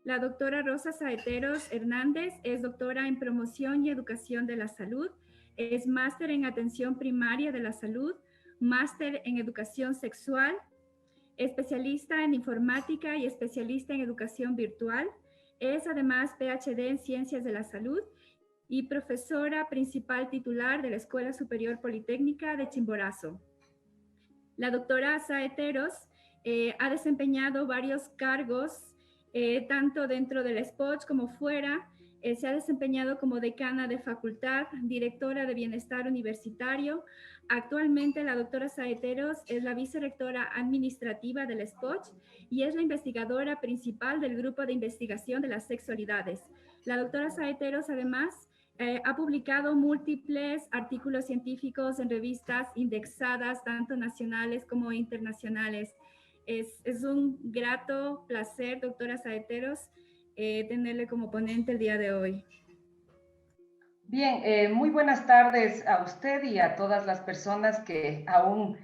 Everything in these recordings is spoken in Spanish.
La doctora Rosa Saeteros Hernández es doctora en promoción y educación de la salud, es máster en atención primaria de la salud, máster en educación sexual, especialista en informática y especialista en educación virtual. Es además PhD en ciencias de la salud y profesora principal titular de la Escuela Superior Politécnica de Chimborazo. La doctora Saeteros ha desempeñado varios cargos, tanto dentro del SPOCH como fuera. Se ha desempeñado como decana de facultad, directora de bienestar universitario. Actualmente la doctora Saeteros es la vicerrectora administrativa del SPOCH y es la investigadora principal del grupo de investigación de las sexualidades. La doctora Saeteros además ha publicado múltiples artículos científicos en revistas indexadas, tanto nacionales como internacionales. Es un grato placer, doctora Saeteros, tenerle como ponente el día de hoy. Bien, muy buenas tardes a usted y a todas las personas que aún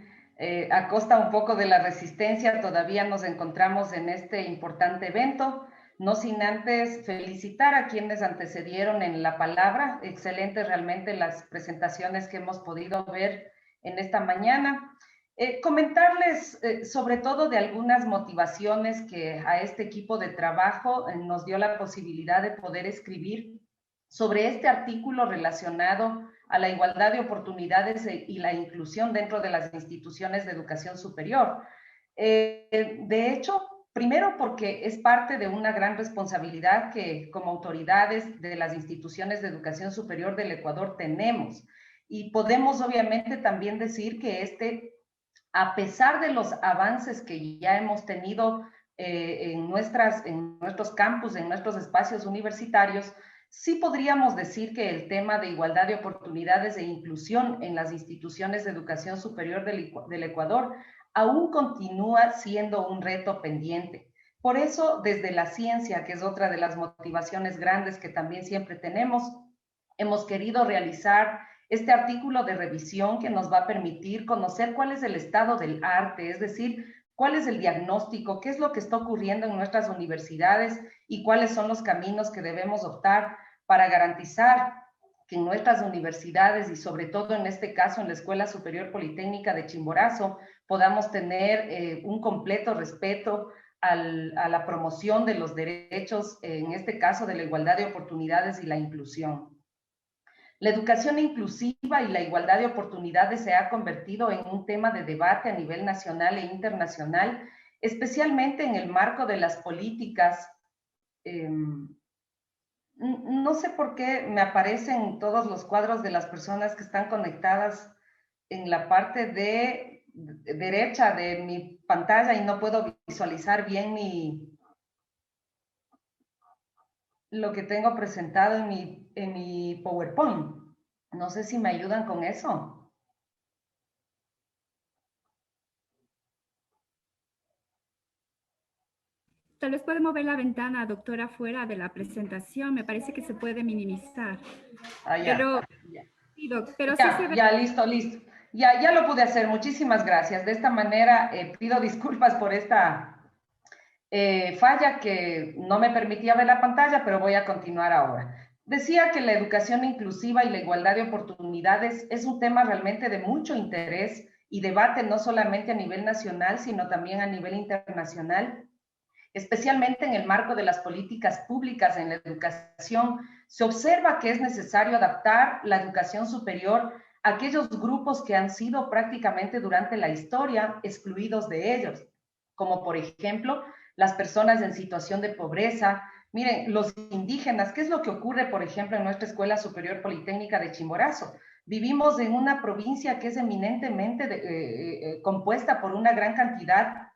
a costa un poco de la resistencia todavía nos encontramos en este importante evento. No sin antes felicitar a quienes antecedieron en la palabra. Excelentes realmente las presentaciones que hemos podido ver en esta mañana. Comentarles sobre todo de algunas motivaciones que a este equipo de trabajo nos dio la posibilidad de poder escribir sobre este artículo relacionado a la igualdad de oportunidades y la inclusión dentro de las instituciones de educación superior. De hecho, primero porque es parte de una gran responsabilidad que como autoridades de las instituciones de educación superior del Ecuador tenemos. Y podemos obviamente también decir que a pesar de los avances que ya hemos tenido en nuestros campus, en nuestros espacios universitarios, sí podríamos decir que el tema de igualdad de oportunidades e inclusión en las instituciones de educación superior del Ecuador aún continúa siendo un reto pendiente. Por eso, desde la ciencia, que es otra de las motivaciones grandes que también siempre tenemos, hemos querido realizar este artículo de revisión que nos va a permitir conocer cuál es el estado del arte, es decir, cuál es el diagnóstico, qué es lo que está ocurriendo en nuestras universidades y cuáles son los caminos que debemos optar para garantizar que en nuestras universidades y sobre todo en este caso en la Escuela Superior Politécnica de Chimborazo podamos tener un completo respeto a la promoción de los derechos, en este caso de la igualdad de oportunidades y la inclusión. La educación inclusiva y la igualdad de oportunidades se ha convertido en un tema de debate a nivel nacional e internacional, especialmente en el marco de las políticas. No sé por qué me aparecen todos los cuadros de las personas que están conectadas en la parte de derecha de mi pantalla y no puedo visualizar bien lo que tengo presentado en mi PowerPoint. No sé si me ayudan con eso. Tal vez puede mover la ventana, doctora, fuera de la presentación. Me parece que se puede minimizar. Ah, ya. Pero, Ya, sí, pero sí se ya, ve. ya, listo, listo. Ya lo pude hacer. Muchísimas gracias. De esta manera pido disculpas por esta falla que no me permitía ver la pantalla, pero voy a continuar ahora. Decía que la educación inclusiva y la igualdad de oportunidades es un tema realmente de mucho interés y debate no solamente a nivel nacional, sino también a nivel internacional, especialmente en el marco de las políticas públicas en la educación. Se observa que es necesario adaptar la educación superior a aquellos grupos que han sido prácticamente durante la historia excluidos de ellos, como por ejemplo las personas en situación de pobreza. Miren, los indígenas, ¿qué es lo que ocurre, por ejemplo, en nuestra Escuela Superior Politécnica de Chimborazo? Vivimos en una provincia que es eminentemente compuesta por una gran cantidad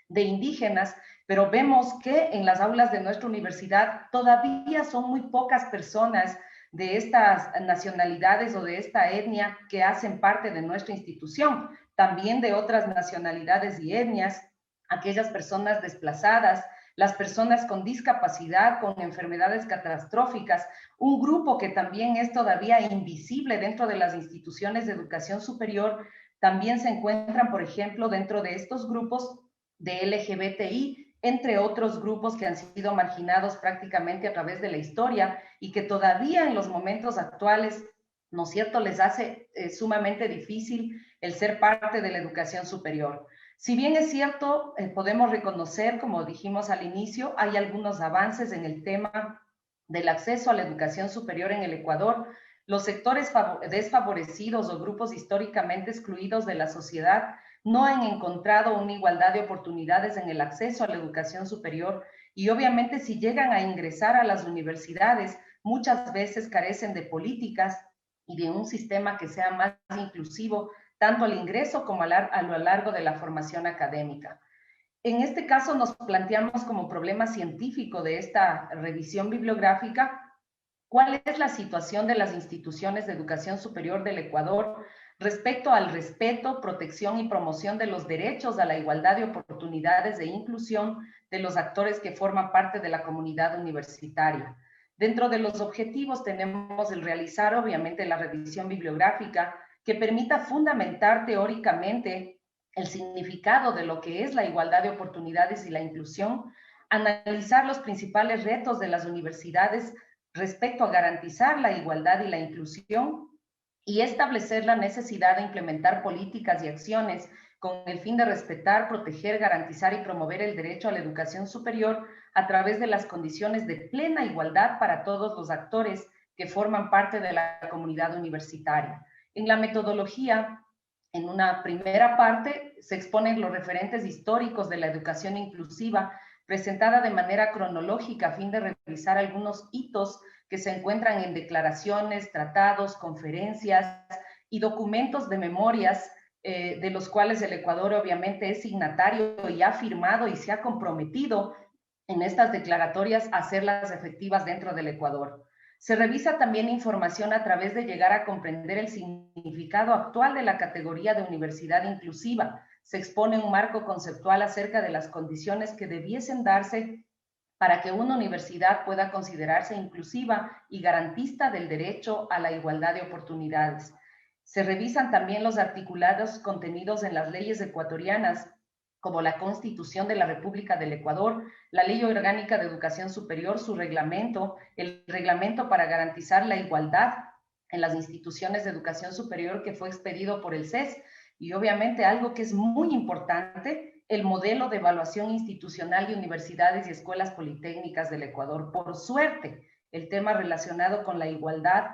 de indígenas, pero vemos que en las aulas de nuestra universidad todavía son muy pocas personas de estas nacionalidades o de esta etnia que hacen parte de nuestra institución, también de otras nacionalidades y etnias, aquellas personas desplazadas, las personas con discapacidad, con enfermedades catastróficas, un grupo que también es todavía invisible dentro de las instituciones de educación superior. También se encuentran, por ejemplo, dentro de estos grupos de LGBTI entre otros grupos que han sido marginados prácticamente a través de la historia y que todavía en los momentos actuales, ¿no es cierto?, les hace sumamente difícil el ser parte de la educación superior. Si bien es cierto, podemos reconocer, como dijimos al inicio, hay algunos avances en el tema del acceso a la educación superior en el Ecuador. Los sectores desfavorecidos o grupos históricamente excluidos de la sociedad no han encontrado una igualdad de oportunidades en el acceso a la educación superior y obviamente si llegan a ingresar a las universidades, muchas veces carecen de políticas y de un sistema que sea más inclusivo, tanto al ingreso como a lo largo de la formación académica. En este caso nos planteamos como problema científico de esta revisión bibliográfica, ¿cuál es la situación de las instituciones de educación superior del Ecuador respecto al respeto, protección y promoción de los derechos a la igualdad de oportunidades e inclusión de los actores que forman parte de la comunidad universitaria? Dentro de los objetivos tenemos el realizar, obviamente, la revisión bibliográfica que permita fundamentar teóricamente el significado de lo que es la igualdad de oportunidades y la inclusión, analizar los principales retos de las universidades respecto a garantizar la igualdad y la inclusión y establecer la necesidad de implementar políticas y acciones con el fin de respetar, proteger, garantizar y promover el derecho a la educación superior a través de las condiciones de plena igualdad para todos los actores que forman parte de la comunidad universitaria. En la metodología, en una primera parte, se exponen los referentes históricos de la educación inclusiva, presentada de manera cronológica a fin de revisar algunos hitos que se encuentran en declaraciones, tratados, conferencias y documentos de memorias de los cuales el Ecuador obviamente es signatario y ha firmado y se ha comprometido en estas declaratorias a hacerlas efectivas dentro del Ecuador. Se revisa también información a través de llegar a comprender el significado actual de la categoría de universidad inclusiva. Se expone un marco conceptual acerca de las condiciones que debiesen darse para que una universidad pueda considerarse inclusiva y garantista del derecho a la igualdad de oportunidades. Se revisan también los articulados contenidos en las leyes ecuatorianas, como la Constitución de la República del Ecuador, la Ley Orgánica de Educación Superior, su reglamento, el reglamento para garantizar la igualdad en las instituciones de educación superior que fue expedido por el CES, y obviamente algo que es muy importante, el modelo de evaluación institucional de universidades y escuelas politécnicas del Ecuador. Por suerte, el tema relacionado con la igualdad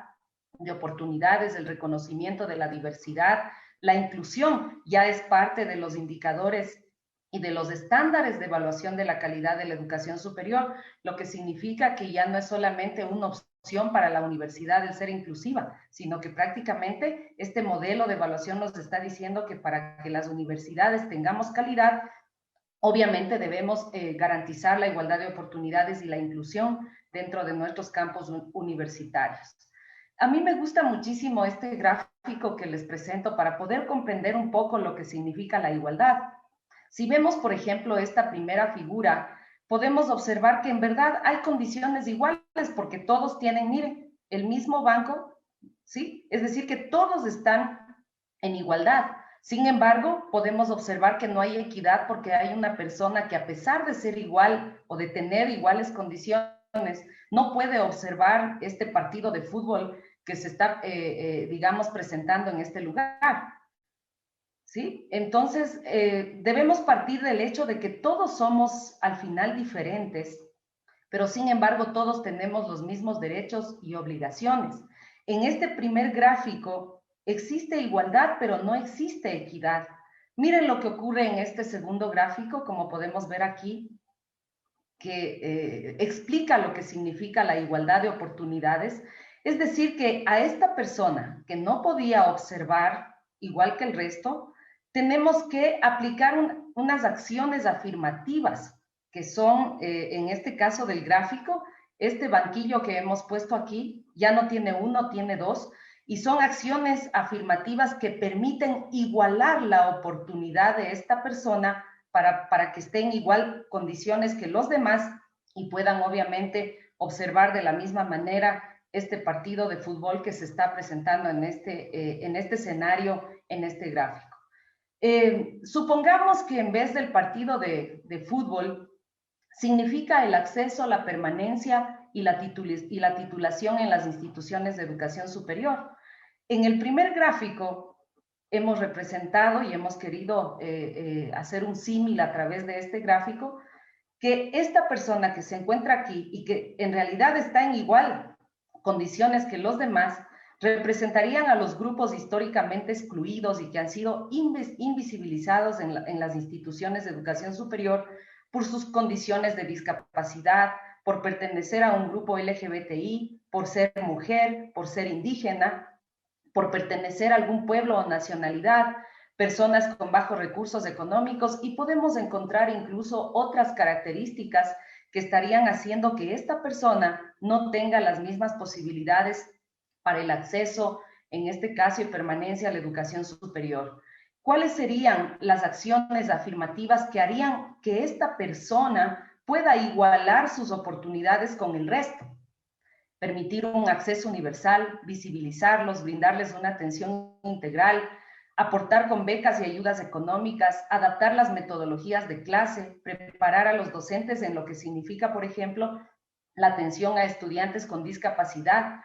de oportunidades, el reconocimiento de la diversidad, la inclusión ya es parte de los indicadores y de los estándares de evaluación de la calidad de la educación superior, lo que significa que ya no es solamente una opción para la universidad el ser inclusiva, sino que prácticamente este modelo de evaluación nos está diciendo que para que las universidades tengamos calidad, obviamente debemos garantizar la igualdad de oportunidades y la inclusión dentro de nuestros campos universitarios. A mí me gusta muchísimo este gráfico que les presento para poder comprender un poco lo que significa la igualdad. Si vemos, por ejemplo, esta primera figura, podemos observar que en verdad hay condiciones iguales porque todos tienen, miren, el mismo banco, ¿sí? Es decir, que todos están en igualdad. Sin embargo, podemos observar que no hay equidad porque hay una persona que a pesar de ser igual o de tener iguales condiciones, no puede observar este partido de fútbol que se está, digamos, presentando en este lugar. ¿Sí? Entonces, debemos partir del hecho de que todos somos al final diferentes, pero sin embargo todos tenemos los mismos derechos y obligaciones. En este primer gráfico existe igualdad, pero no existe equidad. Miren lo que ocurre en este segundo gráfico, como podemos ver aquí, que explica lo que significa la igualdad de oportunidades. Es decir, que a esta persona que no podía observar igual que el resto, tenemos que aplicar unas acciones afirmativas, que son, en este caso del gráfico, este banquillo que hemos puesto aquí, ya no tiene uno, tiene dos, y son acciones afirmativas que permiten igualar la oportunidad de esta persona para que estén en igual condiciones que los demás y puedan obviamente observar de la misma manera este partido de fútbol que se está presentando en este escenario, en este gráfico. Supongamos que en vez del partido de fútbol significa el acceso, la permanencia y la titulación en las instituciones de educación superior. En el primer gráfico hemos representado y hemos querido hacer un símil a través de este gráfico, que esta persona que se encuentra aquí y que en realidad está en igual condiciones que los demás, representarían a los grupos históricamente excluidos y que han sido invisibilizados en las instituciones de educación superior por sus condiciones de discapacidad, por pertenecer a un grupo LGBTI, por ser mujer, por ser indígena, por pertenecer a algún pueblo o nacionalidad, personas con bajos recursos económicos, y podemos encontrar incluso otras características que estarían haciendo que esta persona no tenga las mismas posibilidades para el acceso, en este caso, y permanencia a la educación superior. ¿Cuáles serían las acciones afirmativas que harían que esta persona pueda igualar sus oportunidades con el resto? Permitir un acceso universal, visibilizarlos, brindarles una atención integral, aportar con becas y ayudas económicas, adaptar las metodologías de clase, preparar a los docentes en lo que significa, por ejemplo, la atención a estudiantes con discapacidad,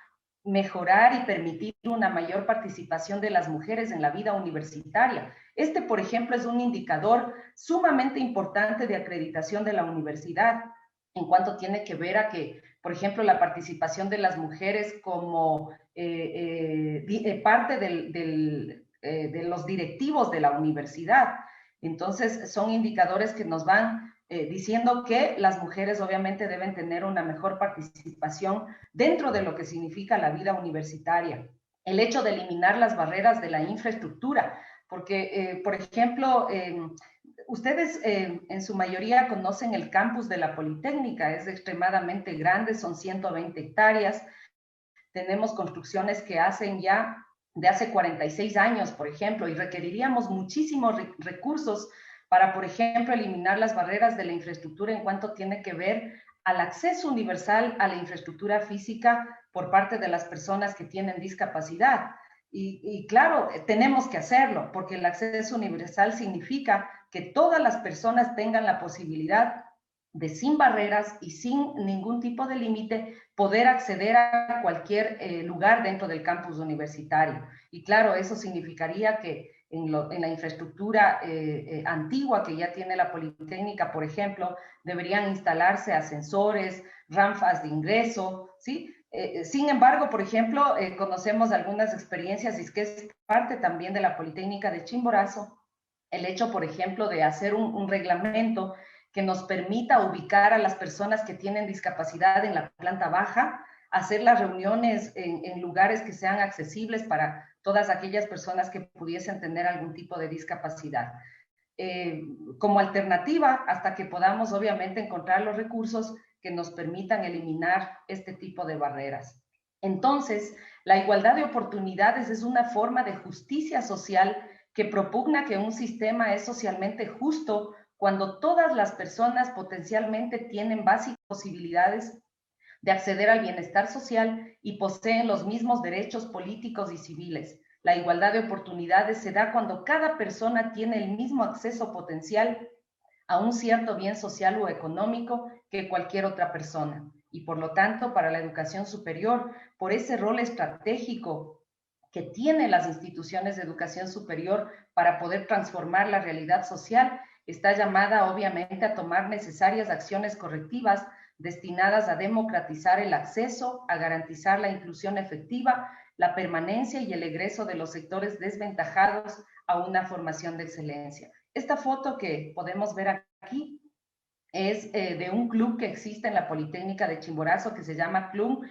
mejorar y permitir una mayor participación de las mujeres en la vida universitaria. Este, por ejemplo, es un indicador sumamente importante de acreditación de la universidad en cuanto tiene que ver a que, por ejemplo, la participación de las mujeres como parte de los directivos de la universidad. Entonces, son indicadores que nos van diciendo que las mujeres obviamente deben tener una mejor participación dentro de lo que significa la vida universitaria. El hecho de eliminar las barreras de la infraestructura, porque, por ejemplo, ustedes en su mayoría conocen el campus de la Politécnica, es extremadamente grande, son 120 hectáreas, tenemos construcciones que hacen ya de hace 46 años, por ejemplo, y requeriríamos muchísimos recursos para, por ejemplo, eliminar las barreras de la infraestructura en cuanto tiene que ver al acceso universal a la infraestructura física por parte de las personas que tienen discapacidad. Y claro, tenemos que hacerlo, porque el acceso universal significa que todas las personas tengan la posibilidad de, sin barreras y sin ningún tipo de límite, poder acceder a cualquier lugar dentro del campus universitario. Y claro, eso significaría que en la infraestructura antigua que ya tiene la Politécnica, por ejemplo, deberían instalarse ascensores, rampas de ingreso, ¿sí? Sin embargo, por ejemplo, conocemos algunas experiencias, y es que es parte también de la Politécnica de Chimborazo, el hecho, por ejemplo, de hacer un reglamento que nos permita ubicar a las personas que tienen discapacidad en la planta baja, hacer las reuniones en lugares que sean accesibles para todas aquellas personas que pudiesen tener algún tipo de discapacidad. Como alternativa, hasta que podamos obviamente encontrar los recursos que nos permitan eliminar este tipo de barreras. Entonces, la igualdad de oportunidades es una forma de justicia social que propugna que un sistema es socialmente justo cuando todas las personas potencialmente tienen básicas posibilidades de acceder al bienestar social y poseen los mismos derechos políticos y civiles. La igualdad de oportunidades se da cuando cada persona tiene el mismo acceso potencial a un cierto bien social o económico que cualquier otra persona. Y por lo tanto, para la educación superior, por ese rol estratégico que tienen las instituciones de educación superior para poder transformar la realidad social, está llamada obviamente a tomar necesarias acciones correctivas destinadas a democratizar el acceso, a garantizar la inclusión efectiva, la permanencia y el egreso de los sectores desventajados a una formación de excelencia. Esta foto que podemos ver aquí es de un club que existe en la Politécnica de Chimborazo que se llama Club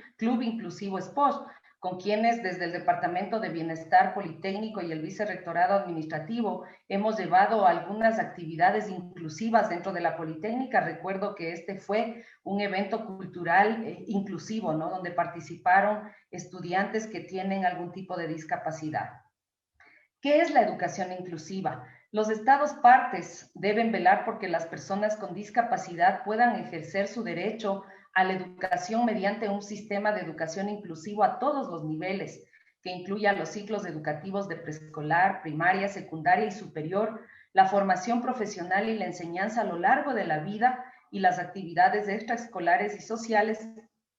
Inclusivo Sport, con quienes desde el Departamento de Bienestar Politécnico y el Vicerrectorado Administrativo hemos llevado algunas actividades inclusivas dentro de la Politécnica. Recuerdo que este fue un evento cultural inclusivo, ¿no? Donde participaron estudiantes que tienen algún tipo de discapacidad. ¿Qué es la educación inclusiva? Los Estados partes deben velar porque las personas con discapacidad puedan ejercer su derecho a la educación mediante un sistema de educación inclusivo a todos los niveles, que incluya los ciclos educativos de preescolar, primaria, secundaria y superior, la formación profesional y la enseñanza a lo largo de la vida, y las actividades extraescolares y sociales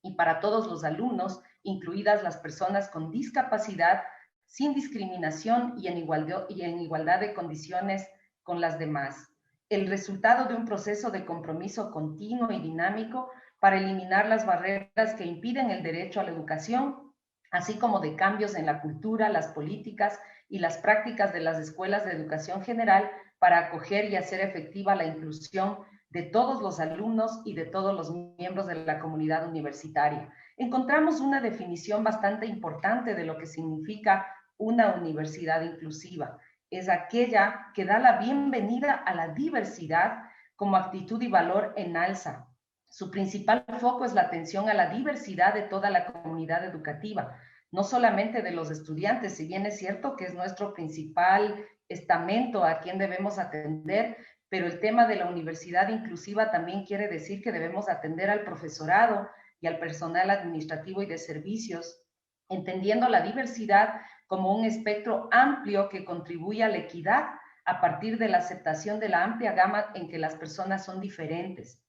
y para todos los alumnos, incluidas las personas con discapacidad, sin discriminación y en igualdad de condiciones con las demás. El resultado de un proceso de compromiso continuo y dinámico para eliminar las barreras que impiden el derecho a la educación, así como de cambios en la cultura, las políticas y las prácticas de las escuelas de educación general para acoger y hacer efectiva la inclusión de todos los alumnos y de todos los miembros de la comunidad universitaria. Encontramos una definición bastante importante de lo que significa una universidad inclusiva. Es aquella que da la bienvenida a la diversidad como actitud y valor en alza. Su principal foco es la atención a la diversidad de toda la comunidad educativa, no solamente de los estudiantes, si bien es cierto que es nuestro principal estamento a quien debemos atender, pero el tema de la universidad inclusiva también quiere decir que debemos atender al profesorado y al personal administrativo y de servicios, entendiendo la diversidad como un espectro amplio que contribuye a la equidad a partir de la aceptación de la amplia gama en que las personas son diferentes,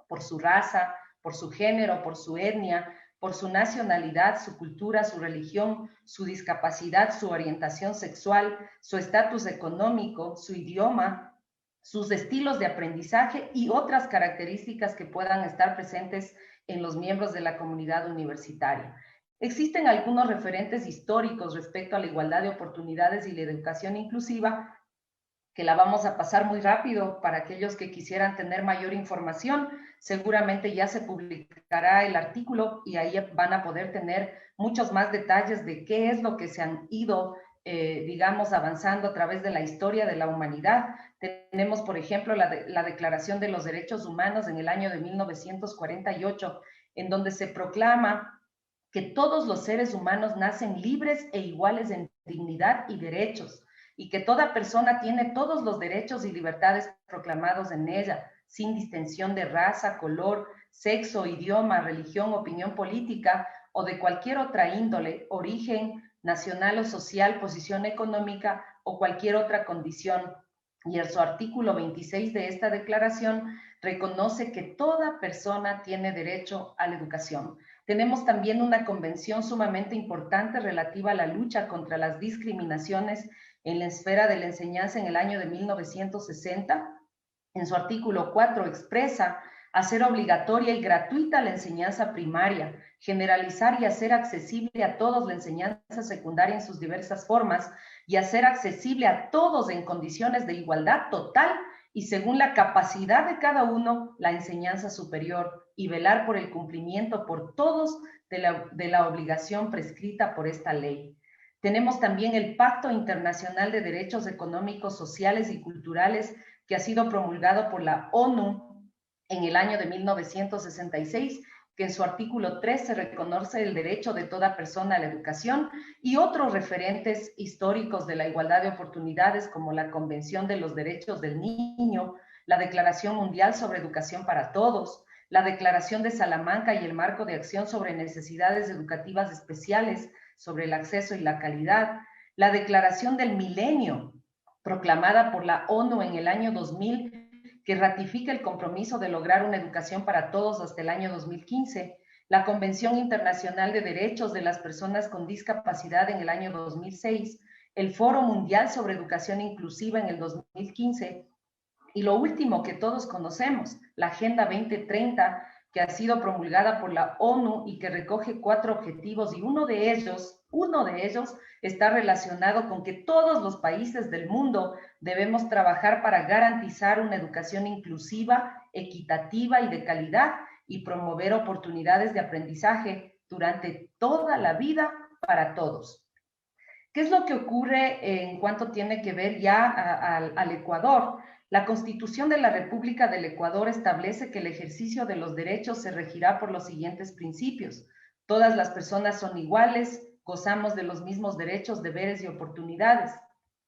por su raza, por su género, por su etnia, por su nacionalidad, su cultura, su religión, su discapacidad, su orientación sexual, su estatus económico, su idioma, sus estilos de aprendizaje y otras características que puedan estar presentes en los miembros de la comunidad universitaria. Existen algunos referentes históricos respecto a la igualdad de oportunidades y la educación inclusiva, que la vamos a pasar muy rápido para aquellos que quisieran tener mayor información. Seguramente ya se publicará el artículo y ahí van a poder tener muchos más detalles de qué es lo que se han ido, digamos, avanzando a través de la historia de la humanidad. Tenemos, por ejemplo, la Declaración de los Derechos Humanos en el año de 1948, en donde se proclama que todos los seres humanos nacen libres e iguales en dignidad y derechos, y que toda persona tiene todos los derechos y libertades proclamados en ella, sin distinción de raza, color, sexo, idioma, religión, opinión política o de cualquier otra índole, origen nacional o social, posición económica o cualquier otra condición. Y en su artículo 26 de esta declaración reconoce que toda persona tiene derecho a la educación. Tenemos también una convención sumamente importante relativa a la lucha contra las discriminaciones en la esfera de la enseñanza en el año de 1960. En su artículo 4 expresa hacer obligatoria y gratuita la enseñanza primaria, generalizar y hacer accesible a todos la enseñanza secundaria en sus diversas formas y hacer accesible a todos en condiciones de igualdad total y según la capacidad de cada uno la enseñanza superior y velar por el cumplimiento por todos de la obligación prescrita por esta ley. Tenemos también el Pacto Internacional de Derechos Económicos, Sociales y Culturales que ha sido promulgado por la ONU en el año de 1966, que en su artículo 3 se reconoce el derecho de toda persona a la educación y otros referentes históricos de la igualdad de oportunidades como la Convención de los Derechos del Niño, la Declaración Mundial sobre Educación para Todos, la Declaración de Salamanca y el Marco de Acción sobre Necesidades Educativas Especiales, sobre el acceso y la calidad, la Declaración del Milenio, proclamada por la ONU en el año 2000, que ratifica el compromiso de lograr una educación para todos hasta el año 2015, la Convención Internacional de Derechos de las Personas con Discapacidad en el año 2006, el Foro Mundial sobre Educación Inclusiva en el 2015, y lo último que todos conocemos, la Agenda 2030, que ha sido promulgada por la ONU y que recoge 4 objetivos y uno de ellos está relacionado con que todos los países del mundo debemos trabajar para garantizar una educación inclusiva, equitativa y de calidad y promover oportunidades de aprendizaje durante toda la vida para todos. ¿Qué es lo que ocurre en cuanto tiene que ver ya al Ecuador? La Constitución de la República del Ecuador establece que el ejercicio de los derechos se regirá por los siguientes principios. Todas las personas son iguales, gozamos de los mismos derechos, deberes y oportunidades.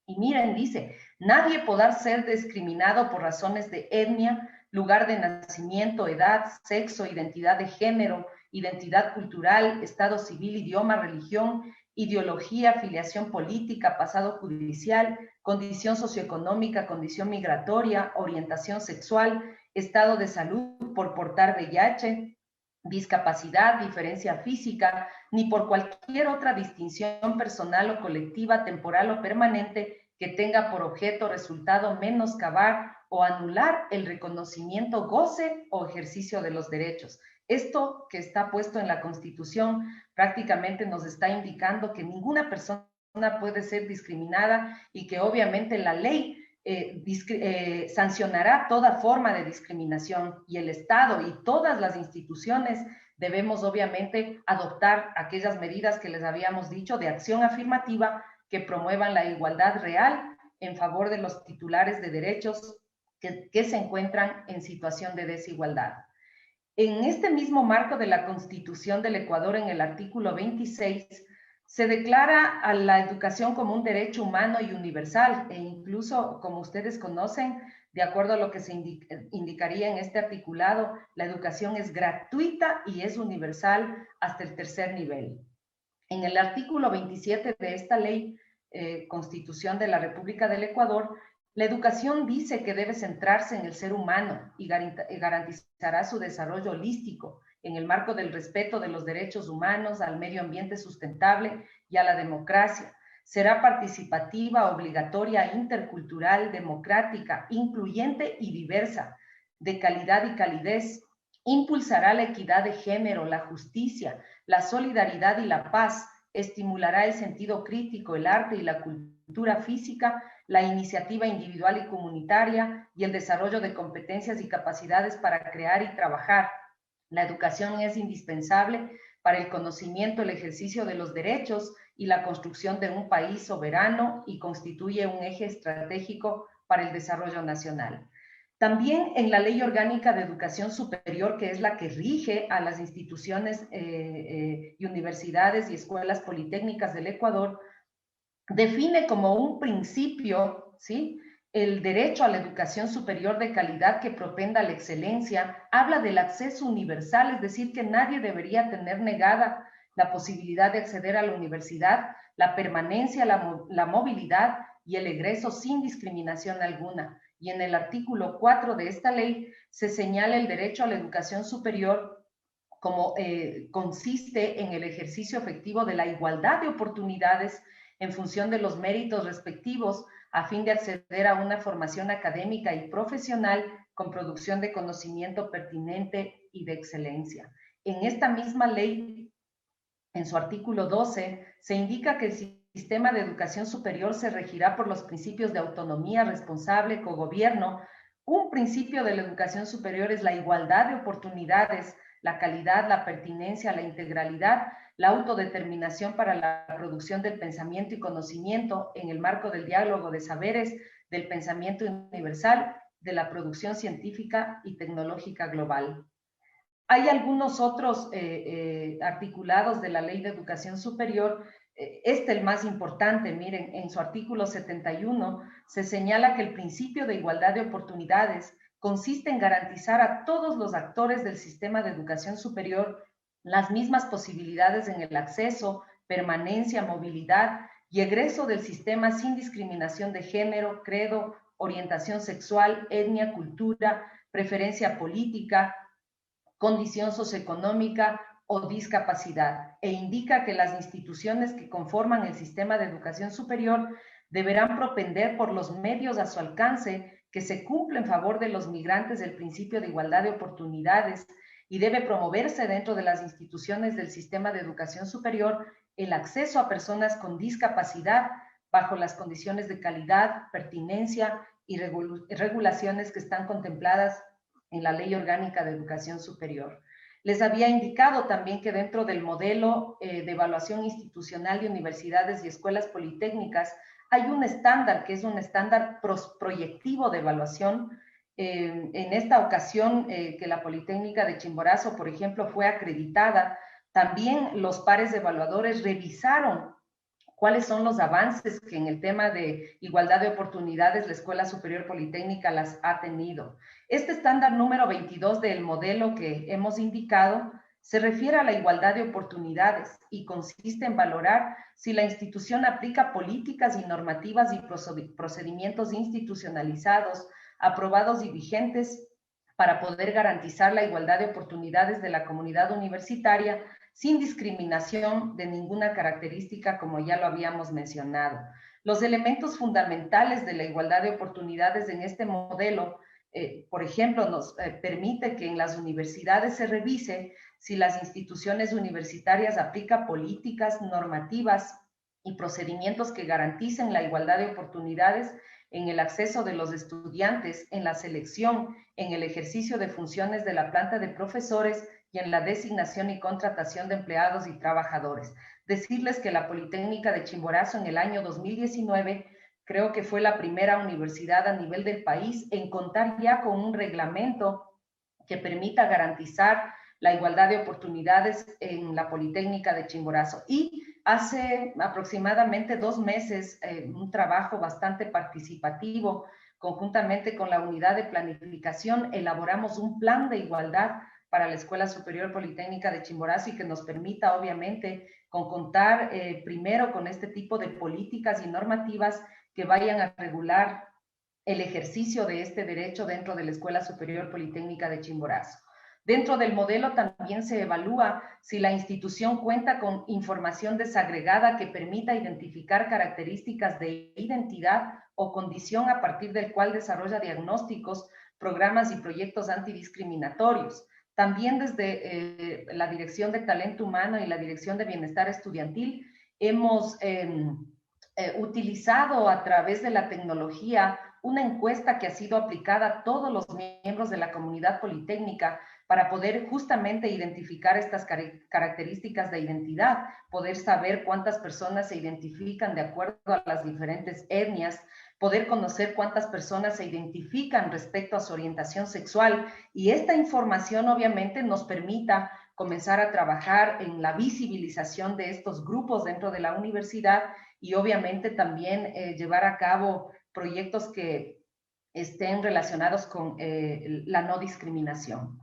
Y miren, dice, nadie podrá ser discriminado por razones de etnia, lugar de nacimiento, edad, sexo, identidad de género, identidad cultural, estado civil, idioma, religión, ideología, afiliación política, pasado judicial, condición socioeconómica, condición migratoria, orientación sexual, estado de salud por portar VIH, discapacidad, diferencia física, ni por cualquier otra distinción personal o colectiva, temporal o permanente que tenga por objeto, resultado, menoscabar o anular el reconocimiento, goce o ejercicio de los derechos. Esto que está puesto en la Constitución prácticamente nos está indicando que ninguna persona puede ser discriminada y que obviamente la ley sancionará toda forma de discriminación, y el Estado y todas las instituciones debemos obviamente adoptar aquellas medidas que les habíamos dicho de acción afirmativa que promuevan la igualdad real en favor de los titulares de derechos que se encuentran en situación de desigualdad. En este mismo marco de la Constitución del Ecuador, en el artículo 26, se declara a la educación como un derecho humano y universal, e incluso, como ustedes conocen, de acuerdo a lo que se indicaría en este articulado, la educación es gratuita y es universal hasta el tercer nivel. En el artículo 27 de esta ley, Constitución de la República del Ecuador, la educación dice que debe centrarse en el ser humano y garantizará su desarrollo holístico en el marco del respeto de los derechos humanos, al medio ambiente sustentable y a la democracia. Será participativa, obligatoria, intercultural, democrática, incluyente y diversa, de calidad y calidez. Impulsará la equidad de género, la justicia, la solidaridad y la paz. Estimulará el sentido crítico, el arte y la cultura física, la iniciativa individual y comunitaria y el desarrollo de competencias y capacidades para crear y trabajar. La educación es indispensable para el conocimiento, el ejercicio de los derechos y la construcción de un país soberano, y constituye un eje estratégico para el desarrollo nacional. También en la Ley Orgánica de Educación Superior, que es la que rige a las instituciones y universidades y escuelas politécnicas del Ecuador, define como un principio, ¿sí?, el derecho a la educación superior de calidad que propenda la excelencia. Habla del acceso universal, es decir, que nadie debería tener negada la posibilidad de acceder a la universidad, la permanencia, la movilidad y el egreso sin discriminación alguna. Y en el artículo 4 de esta ley se señala el derecho a la educación superior como consiste en el ejercicio efectivo de la igualdad de oportunidades en función de los méritos respectivos, a fin de acceder a una formación académica y profesional con producción de conocimiento pertinente y de excelencia. En esta misma ley, en su artículo 12, se indica que el sistema de educación superior se regirá por los principios de autonomía responsable, cogobierno. Un principio de la educación superior es la igualdad de oportunidades, la calidad, la pertinencia, la integralidad, la autodeterminación para la producción del pensamiento y conocimiento en el marco del diálogo de saberes, del pensamiento universal, de la producción científica y tecnológica global. Hay algunos otros articulados de la Ley de Educación Superior. El más importante, miren, en su artículo 71 se señala que el principio de igualdad de oportunidades consiste en garantizar a todos los actores del sistema de educación superior las mismas posibilidades en el acceso, permanencia, movilidad y egreso del sistema sin discriminación de género, credo, orientación sexual, etnia, cultura, preferencia política, condición socioeconómica o discapacidad, e indica que las instituciones que conforman el sistema de educación superior deberán propender por los medios a su alcance que se cumpla en favor de los migrantes el principio de igualdad de oportunidades, y debe promoverse dentro de las instituciones del sistema de educación superior el acceso a personas con discapacidad bajo las condiciones de calidad, pertinencia y regulaciones que están contempladas en la Ley Orgánica de Educación Superior. Les había indicado también que dentro del modelo de evaluación institucional de universidades y escuelas politécnicas hay un estándar que es un estándar proyectivo de evaluación. En esta ocasión que la Politécnica de Chimborazo, por ejemplo, fue acreditada, también los pares de evaluadores revisaron cuáles son los avances que en el tema de igualdad de oportunidades la Escuela Superior Politécnica las ha tenido. Este estándar número 22 del modelo que hemos indicado se refiere a la igualdad de oportunidades y consiste en valorar si la institución aplica políticas y normativas y procedimientos institucionalizados, aprobados y vigentes para poder garantizar la igualdad de oportunidades de la comunidad universitaria sin discriminación de ninguna característica, como ya lo habíamos mencionado. Los elementos fundamentales de la igualdad de oportunidades en este modelo, por ejemplo, nos permite que en las universidades se revise si las instituciones universitarias aplican políticas, normativas y procedimientos que garanticen la igualdad de oportunidades en el acceso de los estudiantes, en la selección, en el ejercicio de funciones de la planta de profesores y en la designación y contratación de empleados y trabajadores. Decirles que la Politécnica de Chimborazo en el año 2019 creo que fue la primera universidad a nivel del país en contar ya con un reglamento que permita garantizar la igualdad de oportunidades en la Politécnica de Chimborazo. Y hace aproximadamente 2 meses, un trabajo bastante participativo, conjuntamente con la unidad de planificación, elaboramos un plan de igualdad para la Escuela Superior Politécnica de Chimborazo y que nos permita, obviamente, contar primero con este tipo de políticas y normativas que vayan a regular el ejercicio de este derecho dentro de la Escuela Superior Politécnica de Chimborazo. Dentro del modelo también se evalúa si la institución cuenta con información desagregada que permita identificar características de identidad o condición a partir del cual desarrolla diagnósticos, programas y proyectos antidiscriminatorios. También desde la Dirección de Talento Humano y la Dirección de Bienestar Estudiantil hemos utilizado a través de la tecnología una encuesta que ha sido aplicada a todos los miembros de la comunidad politécnica para poder justamente identificar estas características de identidad, poder saber cuántas personas se identifican de acuerdo a las diferentes etnias, poder conocer cuántas personas se identifican respecto a su orientación sexual, y esta información obviamente nos permita comenzar a trabajar en la visibilización de estos grupos dentro de la universidad y obviamente también llevar a cabo proyectos que estén relacionados con la no discriminación.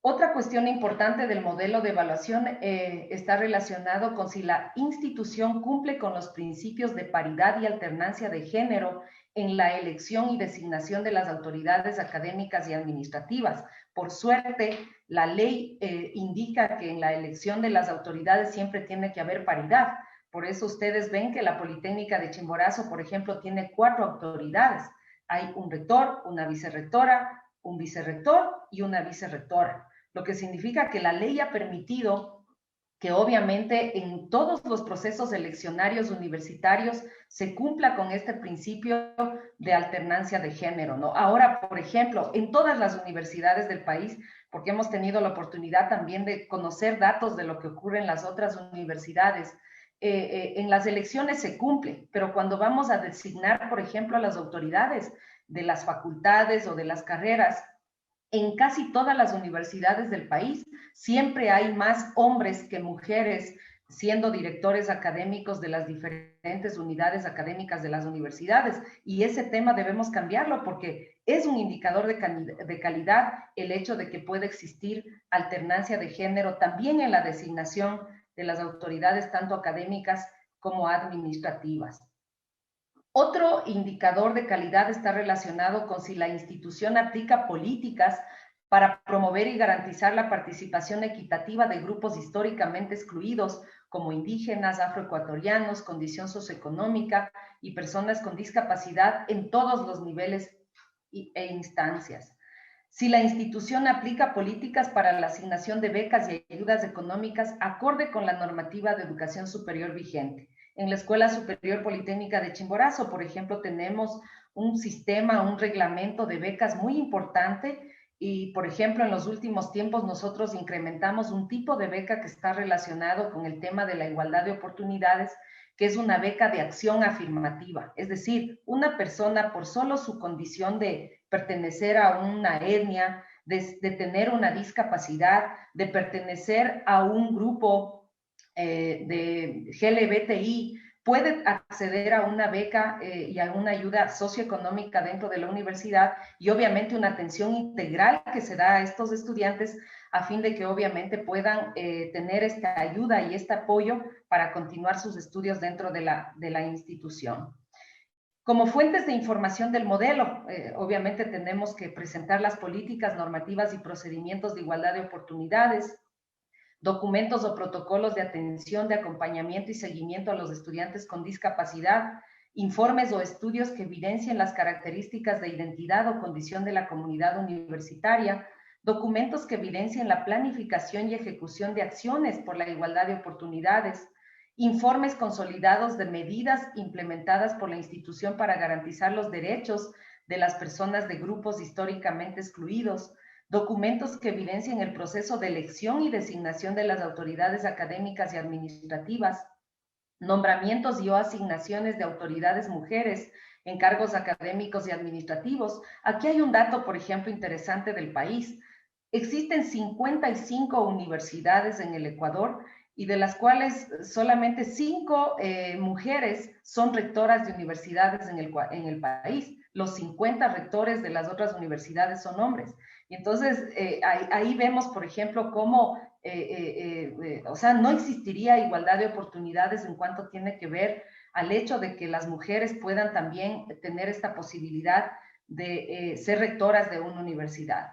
Otra cuestión importante del modelo de evaluación está relacionado con si la institución cumple con los principios de paridad y alternancia de género en la elección y designación de las autoridades académicas y administrativas. Por suerte, la ley indica que en la elección de las autoridades siempre tiene que haber paridad. Por eso ustedes ven que la Politécnica de Chimborazo, por ejemplo, tiene 4 autoridades. Hay un rector, una vicerrectora, un vicerrector y una vicerrectora, lo que significa que la ley ha permitido que obviamente en todos los procesos eleccionarios universitarios se cumpla con este principio de alternancia de género, ¿no? Ahora, por ejemplo, en todas las universidades del país, porque hemos tenido la oportunidad también de conocer datos de lo que ocurre en las otras universidades, en las elecciones se cumple, pero cuando vamos a designar, por ejemplo, a las autoridades de las facultades o de las carreras, en casi todas las universidades del país siempre hay más hombres que mujeres siendo directores académicos de las diferentes unidades académicas de las universidades. Y ese tema debemos cambiarlo porque es un indicador de calidad el hecho de que pueda existir alternancia de género también en la designación de las autoridades tanto académicas como administrativas. Otro indicador de calidad está relacionado con si la institución aplica políticas para promover y garantizar la participación equitativa de grupos históricamente excluidos, como indígenas, afroecuatorianos, condición socioeconómica y personas con discapacidad en todos los niveles e instancias. Si la institución aplica políticas para la asignación de becas y ayudas económicas acorde con la normativa de educación superior vigente. En la Escuela Superior Politécnica de Chimborazo, por ejemplo, tenemos un sistema, un reglamento de becas muy importante y, por ejemplo, en los últimos tiempos nosotros incrementamos un tipo de beca que está relacionado con el tema de la igualdad de oportunidades, que es una beca de acción afirmativa. Es decir, una persona por solo su condición de pertenecer a una etnia, de tener una discapacidad, de pertenecer a un grupo de LGBTI, puede acceder a una beca y a una ayuda socioeconómica dentro de la universidad y obviamente una atención integral que se da a estos estudiantes a fin de que obviamente puedan tener esta ayuda y este apoyo para continuar sus estudios dentro de la institución. Como fuentes de información del modelo, obviamente tenemos que presentar las políticas, normativas y procedimientos de igualdad de oportunidades, documentos o protocolos de atención, de acompañamiento y seguimiento a los estudiantes con discapacidad, informes o estudios que evidencien las características de identidad o condición de la comunidad universitaria, documentos que evidencien la planificación y ejecución de acciones por la igualdad de oportunidades, informes consolidados de medidas implementadas por la institución para garantizar los derechos de las personas de grupos históricamente excluidos, documentos que evidencien el proceso de elección y designación de las autoridades académicas y administrativas, nombramientos y o asignaciones de autoridades mujeres en cargos académicos y administrativos. Aquí hay un dato, por ejemplo, interesante del país. Existen 55 universidades en el Ecuador y de las cuales solamente 5 mujeres son rectoras de universidades en el país. Los 50 rectores de las otras universidades son hombres. Y entonces, ahí vemos, por ejemplo, cómo, o sea, no existiría igualdad de oportunidades en cuanto tiene que ver al hecho de que las mujeres puedan también tener esta posibilidad de ser rectoras de una universidad.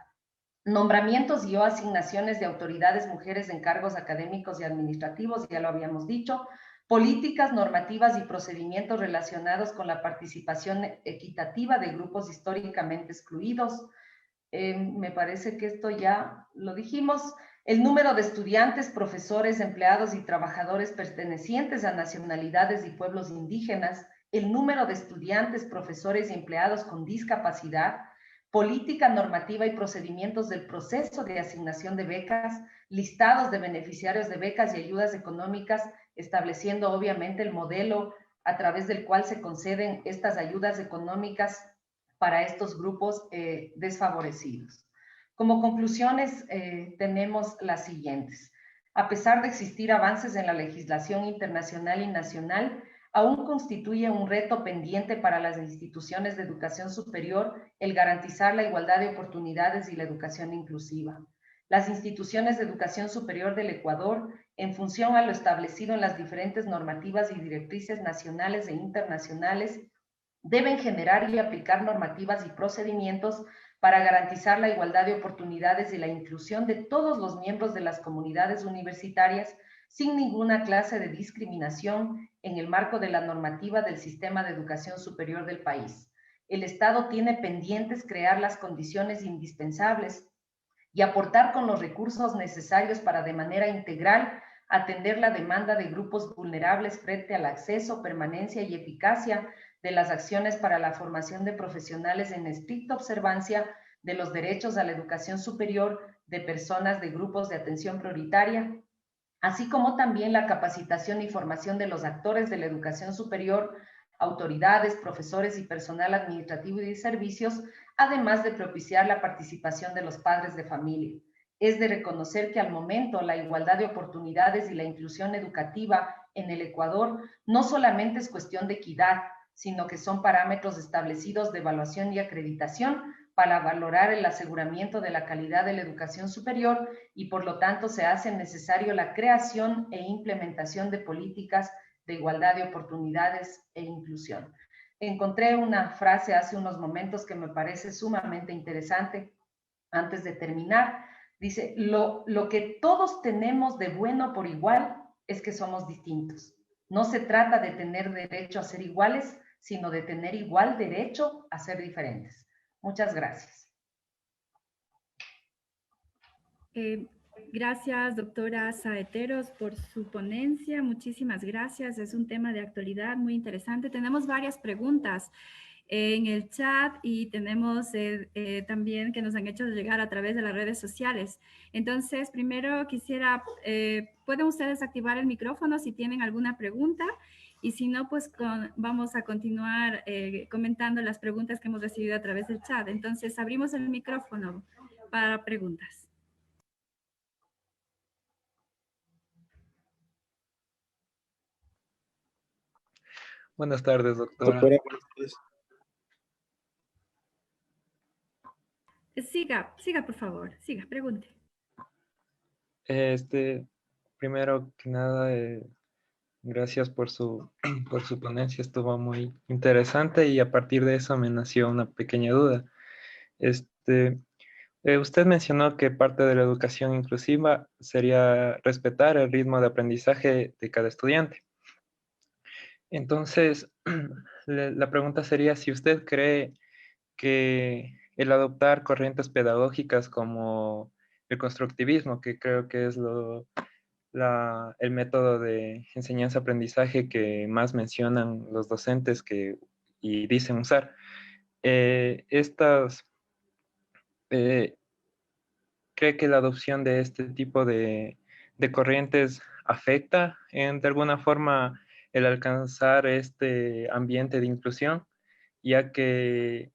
Nombramientos y o asignaciones de autoridades mujeres en cargos académicos y administrativos, ya lo habíamos dicho, políticas, normativas y procedimientos relacionados con la participación equitativa de grupos históricamente excluidos. Me parece que esto ya lo dijimos. El número de estudiantes, profesores, empleados y trabajadores pertenecientes a nacionalidades y pueblos indígenas, el número de estudiantes, profesores y empleados con discapacidad, política, normativa y procedimientos del proceso de asignación de becas, listados de beneficiarios de becas y ayudas económicas, estableciendo obviamente el modelo a través del cual se conceden estas ayudas económicas para estos grupos desfavorecidos. Como conclusiones, tenemos las siguientes. A pesar de existir avances en la legislación internacional y nacional, aún constituye un reto pendiente para las instituciones de educación superior el garantizar la igualdad de oportunidades y la educación inclusiva. Las instituciones de educación superior del Ecuador, en función a lo establecido en las diferentes normativas y directrices nacionales e internacionales, deben generar y aplicar normativas y procedimientos para garantizar la igualdad de oportunidades y la inclusión de todos los miembros de las comunidades universitarias sin ninguna clase de discriminación en el marco de la normativa del sistema de educación superior del país. El Estado tiene pendientes crear las condiciones indispensables y aportar con los recursos necesarios para de manera integral atender la demanda de grupos vulnerables frente al acceso, permanencia y eficacia de las acciones para la formación de profesionales en estricta observancia de los derechos a la educación superior de personas de grupos de atención prioritaria, así como también la capacitación y formación de los actores de la educación superior, autoridades, profesores y personal administrativo y de servicios, además de propiciar la participación de los padres de familia. Es de reconocer que al momento la igualdad de oportunidades y la inclusión educativa en el Ecuador no solamente es cuestión de equidad, sino que son parámetros establecidos de evaluación y acreditación para valorar el aseguramiento de la calidad de la educación superior y por lo tanto se hace necesario la creación e implementación de políticas de igualdad de oportunidades e inclusión. Encontré una frase hace unos momentos que me parece sumamente interesante antes de terminar. Dice, lo que todos tenemos de bueno por igual es que somos distintos. No se trata de tener derecho a ser iguales, sino de tener igual derecho a ser diferentes. Muchas gracias. Gracias, doctora Saeteros, por su ponencia. Muchísimas gracias. Es un tema de actualidad muy interesante. Tenemos varias preguntas en el chat y tenemos también que nos han hecho llegar a través de las redes sociales. Entonces, primero quisiera, ¿pueden ustedes activar el micrófono si tienen alguna pregunta? Y si no, pues vamos a continuar comentando las preguntas que hemos recibido a través del chat. Entonces, abrimos el micrófono para preguntas. Buenas tardes, doctora. Doctora, buenas tardes. Siga, por favor. Siga, pregunte. Primero que nada, Gracias por por su ponencia, estuvo muy interesante y a partir de eso me nació una pequeña duda. Este, Usted mencionó que parte de la educación inclusiva sería respetar el ritmo de aprendizaje de cada estudiante. Entonces, la pregunta sería si usted cree que el adoptar corrientes pedagógicas como el constructivismo, que creo que es el método de enseñanza-aprendizaje que más mencionan los docentes y dicen usar, estas, eh, ¿cree que la adopción de este tipo de corrientes afecta de alguna forma el alcanzar este ambiente de inclusión, ya que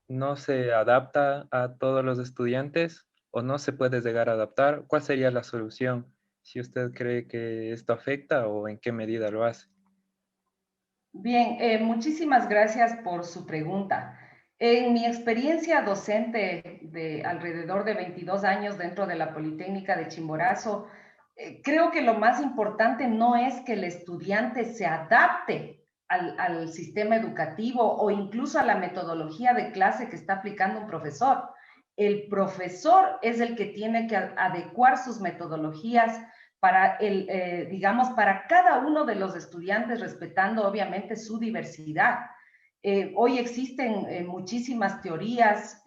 no se adapta a todos los estudiantes o no se puede llegar a adaptar? ¿Cuál sería la solución si usted cree que esto afecta o en qué medida lo hace? Bien, muchísimas gracias por su pregunta. En mi experiencia docente de alrededor de 22 años dentro de la Politécnica de Chimborazo, creo que lo más importante no es que el estudiante se adapte al sistema educativo o incluso a la metodología de clase que está aplicando un profesor. El profesor es el que tiene que adecuar sus metodologías para digamos, para cada uno de los estudiantes, respetando obviamente su diversidad. Hoy existen muchísimas teorías,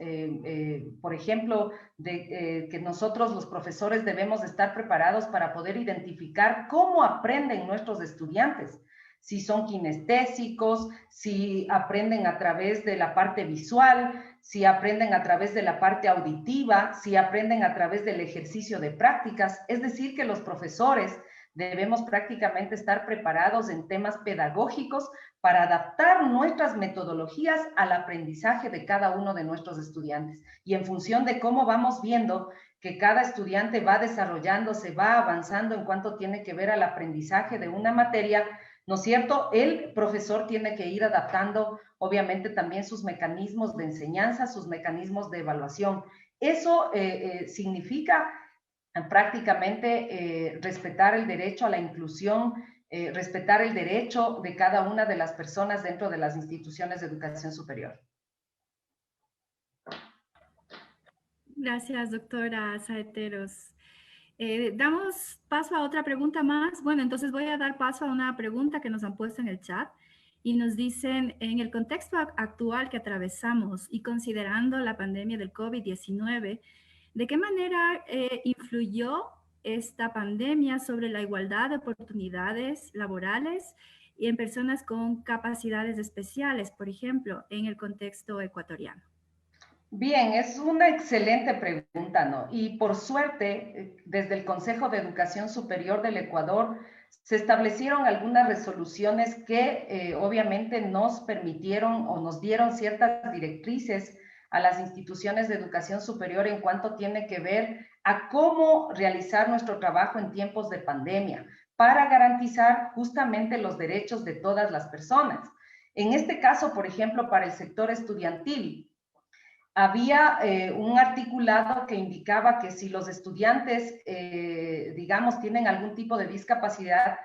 por ejemplo, de que nosotros los profesores debemos estar preparados para poder identificar cómo aprenden nuestros estudiantes, si son kinestésicos, si aprenden a través de la parte visual, si aprenden a través de la parte auditiva, si aprenden a través del ejercicio de prácticas. Es decir, que los profesores debemos prácticamente estar preparados en temas pedagógicos para adaptar nuestras metodologías al aprendizaje de cada uno de nuestros estudiantes. Y en función de cómo vamos viendo que cada estudiante va desarrollándose, va avanzando en cuanto tiene que ver al aprendizaje de una materia, ¿no es cierto? El profesor tiene que ir adaptando, obviamente, también sus mecanismos de enseñanza, sus mecanismos de evaluación. Eso significa prácticamente respetar el derecho a la inclusión, respetar el derecho de cada una de las personas dentro de las instituciones de educación superior. Gracias, doctora Saeteros. Damos paso a otra pregunta más. Bueno, entonces voy a dar paso a una pregunta que nos han puesto en el chat y nos dicen, en el contexto actual que atravesamos y considerando la pandemia del COVID-19, ¿de qué manera influyó esta pandemia sobre la igualdad de oportunidades laborales y en personas con capacidades especiales, por ejemplo, en el contexto ecuatoriano? Bien, es una excelente pregunta, ¿no? Y por suerte, desde el Consejo de Educación Superior del Ecuador, se establecieron algunas resoluciones que obviamente nos permitieron o nos dieron ciertas directrices a las instituciones de educación superior en cuanto tiene que ver a cómo realizar nuestro trabajo en tiempos de pandemia para garantizar justamente los derechos de todas las personas. En este caso, por ejemplo, para el sector estudiantil, había un articulado que indicaba que si los estudiantes, digamos, tienen algún tipo de discapacidad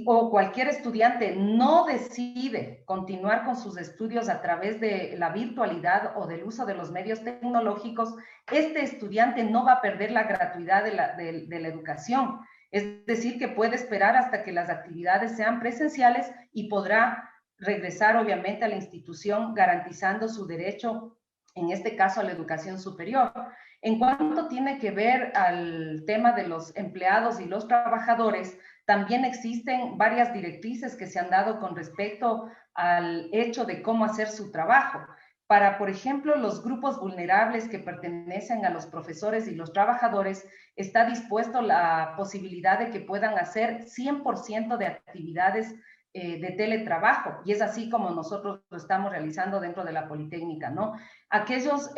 o cualquier estudiante no decide continuar con sus estudios a través de la virtualidad o del uso de los medios tecnológicos, este estudiante no va a perder la gratuidad de la educación. Es decir, que puede esperar hasta que las actividades sean presenciales y podrá regresar, obviamente, a la institución garantizando su derecho, en este caso a la educación superior. En cuanto tiene que ver al tema de los empleados y los trabajadores, también existen varias directrices que se han dado con respecto al hecho de cómo hacer su trabajo. Para, por ejemplo, los grupos vulnerables que pertenecen a los profesores y los trabajadores, está dispuesto la posibilidad de que puedan hacer 100% de actividades de teletrabajo, y es así como nosotros lo estamos realizando dentro de la Politécnica, ¿no? Aquellas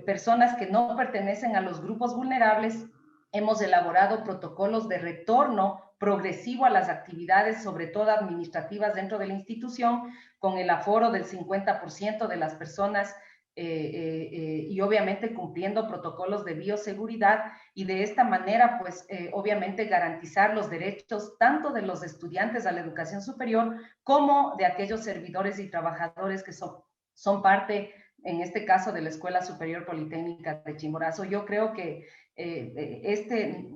personas que no pertenecen a los grupos vulnerables, hemos elaborado protocolos de retorno progresivo a las actividades, sobre todo administrativas dentro de la institución, con el aforo del 50% de las personas y obviamente cumpliendo protocolos de bioseguridad y de esta manera, pues obviamente garantizar los derechos tanto de los estudiantes a la educación superior como de aquellos servidores y trabajadores que son parte, en este caso, de la Escuela Superior Politécnica de Chimborazo. Yo creo que este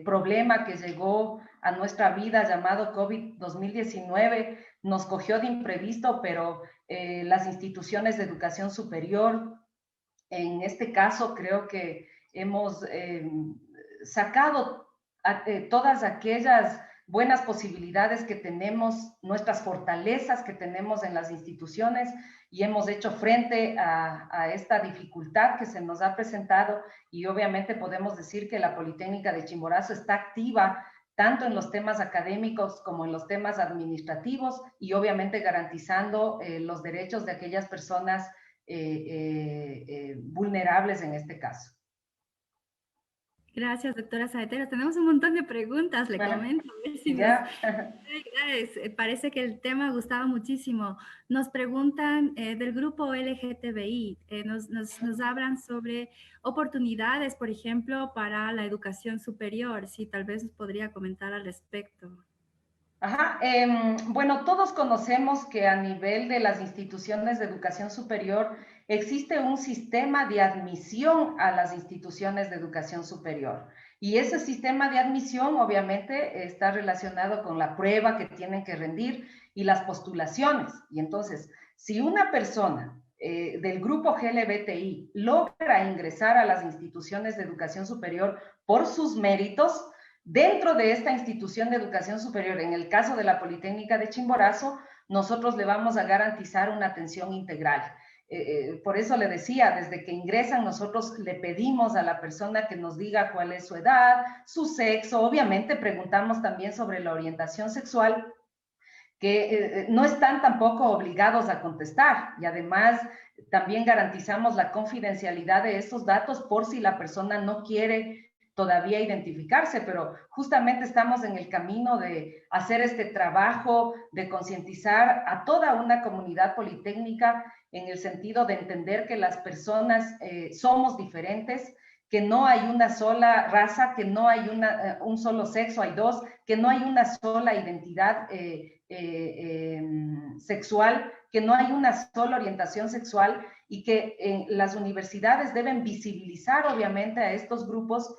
problema que llegó a nuestra vida llamado COVID-2019 nos cogió de imprevisto, pero las instituciones de educación superior, en este caso, creo que hemos sacado todas aquellas buenas posibilidades que tenemos, nuestras fortalezas que tenemos en las instituciones y hemos hecho frente a esta dificultad que se nos ha presentado y obviamente podemos decir que la Politécnica de Chimborazo está activa tanto en los temas académicos como en los temas administrativos y obviamente garantizando los derechos de aquellas personas vulnerables en este caso. Gracias, doctora Saeteros. Tenemos un montón de preguntas, le comento. A ver si parece que el tema ha gustado muchísimo. Nos preguntan del grupo LGTBI, nos hablan sobre oportunidades, por ejemplo, para la educación superior. Si tal vez nos podría comentar al respecto. Ajá, bueno, todos conocemos que a nivel de las instituciones de educación superior existe un sistema de admisión a las instituciones de educación superior. Y ese sistema de admisión obviamente está relacionado con la prueba que tienen que rendir y las postulaciones. Y entonces, si una persona del grupo LGBTI logra ingresar a las instituciones de educación superior por sus méritos, dentro de esta institución de educación superior, en el caso de la Politécnica de Chimborazo, nosotros le vamos a garantizar una atención integral. Por eso le decía, desde que ingresan nosotros le pedimos a la persona que nos diga cuál es su edad, su sexo, obviamente preguntamos también sobre la orientación sexual, que no están tampoco obligados a contestar y además también garantizamos la confidencialidad de estos datos por si la persona no quiere todavía identificarse, pero justamente estamos en el camino de hacer este trabajo, de concientizar a toda una comunidad politécnica en el sentido de entender que las personas somos diferentes, que no hay una sola raza, que no hay un solo sexo, hay dos, que no hay una sola identidad sexual, que no hay una sola orientación sexual y que las universidades deben visibilizar obviamente a estos grupos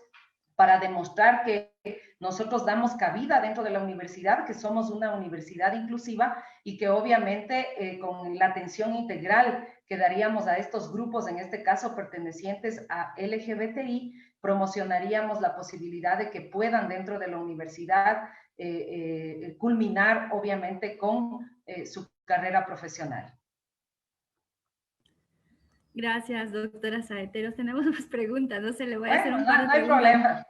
para demostrar que nosotros damos cabida dentro de la universidad, que somos una universidad inclusiva y que obviamente con la atención integral que daríamos a estos grupos, en este caso pertenecientes a LGBTI, promocionaríamos la posibilidad de que puedan dentro de la universidad culminar obviamente con su carrera profesional. Gracias, doctora Saeteros. Tenemos más preguntas, no se le voy a hacer un par de preguntas. No hay problema.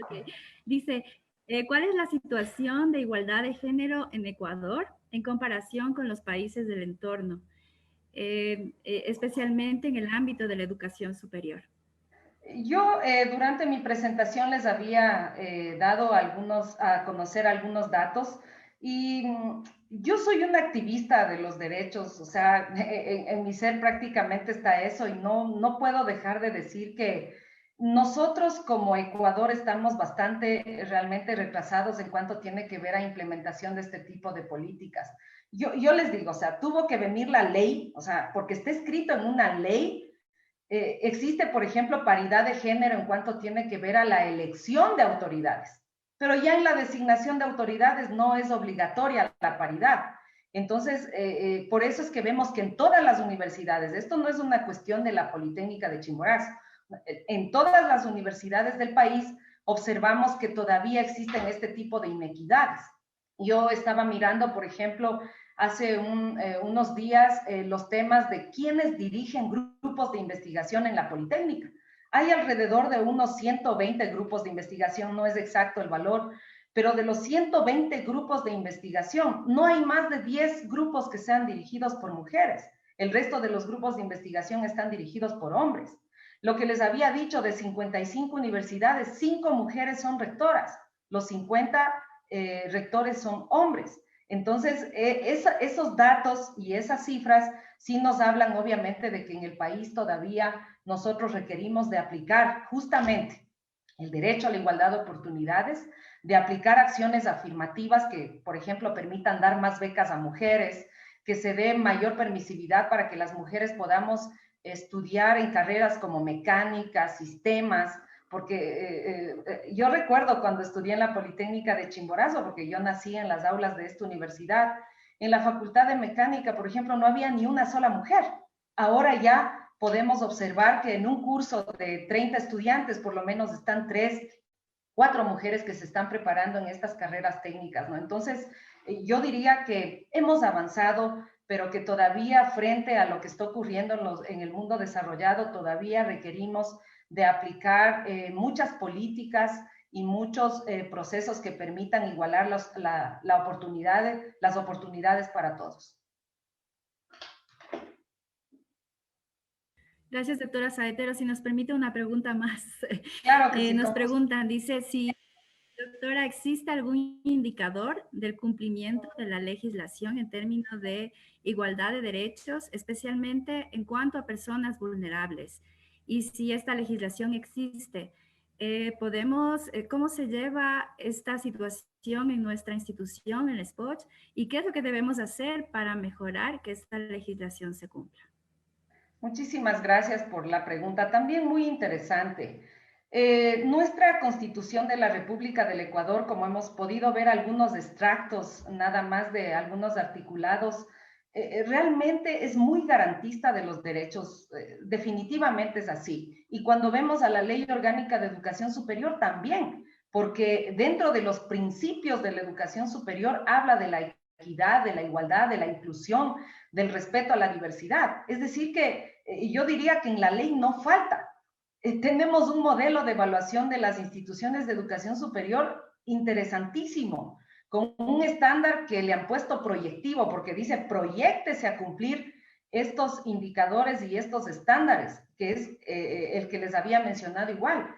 Okay. Dice, ¿cuál es la situación de igualdad de género en Ecuador en comparación con los países del entorno, especialmente en el ámbito de la educación superior? Yo durante mi presentación les había dado a conocer algunos datos y yo soy una activista de los derechos, o sea, en mi ser prácticamente está eso y no puedo dejar de decir que nosotros como Ecuador estamos bastante realmente retrasados en cuanto tiene que ver a implementación de este tipo de políticas. Yo les digo, o sea, tuvo que venir la ley, o sea, porque está escrito en una ley. Existe, por ejemplo, paridad de género en cuanto tiene que ver a la elección de autoridades, pero ya en la designación de autoridades no es obligatoria la paridad. Entonces, por eso es que vemos que en todas las universidades, esto no es una cuestión de la Politécnica de Chimborazo, en todas las universidades del país observamos que todavía existen este tipo de inequidades. Yo estaba mirando, por ejemplo, hace unos días los temas de quiénes dirigen grupos de investigación en la Politécnica. Hay alrededor de unos 120 grupos de investigación, no es exacto el valor, pero de los 120 grupos de investigación, no hay más de 10 grupos que sean dirigidos por mujeres. El resto de los grupos de investigación están dirigidos por hombres. Lo que les había dicho, de 55 universidades, 5 mujeres son rectoras, los 50 rectores son hombres. Entonces, esos datos y esas cifras sí nos hablan obviamente de que en el país todavía nosotros requerimos de aplicar justamente el derecho a la igualdad de oportunidades, de aplicar acciones afirmativas que, por ejemplo, permitan dar más becas a mujeres, que se dé mayor permisividad para que las mujeres podamos estudiar en carreras como mecánica, sistemas, porque yo recuerdo cuando estudié en la Politécnica de Chimborazo, porque yo nací en las aulas de esta universidad, en la Facultad de Mecánica, por ejemplo, no había ni una sola mujer. Ahora ya podemos observar que en un curso de 30 estudiantes, por lo menos están 3, 4 mujeres que se están preparando en estas carreras técnicas, ¿no? Entonces, yo diría que hemos avanzado, pero que todavía frente a lo que está ocurriendo en el mundo desarrollado, todavía requerimos de aplicar muchas políticas y muchos procesos que permitan igualar las oportunidades para todos. Gracias, doctora Saetero. Si nos permite una pregunta más. Claro que sí. Nos preguntan, dice, si, doctora, ¿existe algún indicador del cumplimiento de la legislación en términos de igualdad de derechos, especialmente en cuanto a personas vulnerables? Y si esta legislación existe, ¿cómo se lleva esta situación en nuestra institución, en el SPOCH? ¿Y qué es lo que debemos hacer para mejorar que esta legislación se cumpla? Muchísimas gracias por la pregunta, también muy interesante. Nuestra Constitución de la República del Ecuador, como hemos podido ver algunos extractos nada más de algunos articulados, realmente es muy garantista de los derechos, definitivamente es así. Y cuando vemos a la Ley Orgánica de Educación Superior también, porque dentro de los principios de la educación superior habla de la equidad, de la igualdad, de la inclusión, del respeto a la diversidad. Es decir que yo diría que en la ley no falta. Tenemos un modelo de evaluación de las instituciones de educación superior interesantísimo, con un estándar que le han puesto proyectivo, porque dice proyéctese a cumplir estos indicadores y estos estándares, que es el que les había mencionado igual,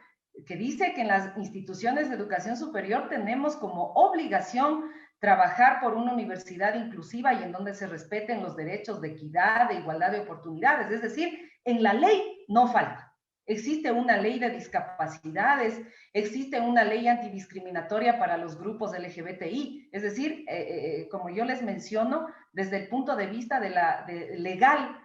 que dice que en las instituciones de educación superior tenemos como obligación trabajar por una universidad inclusiva y en donde se respeten los derechos de equidad, de igualdad de oportunidades. Es decir, en la ley no falta. Existe una ley de discapacidades, existe una ley antidiscriminatoria para los grupos LGBTI. Es decir, como yo les menciono, desde el punto de vista legal,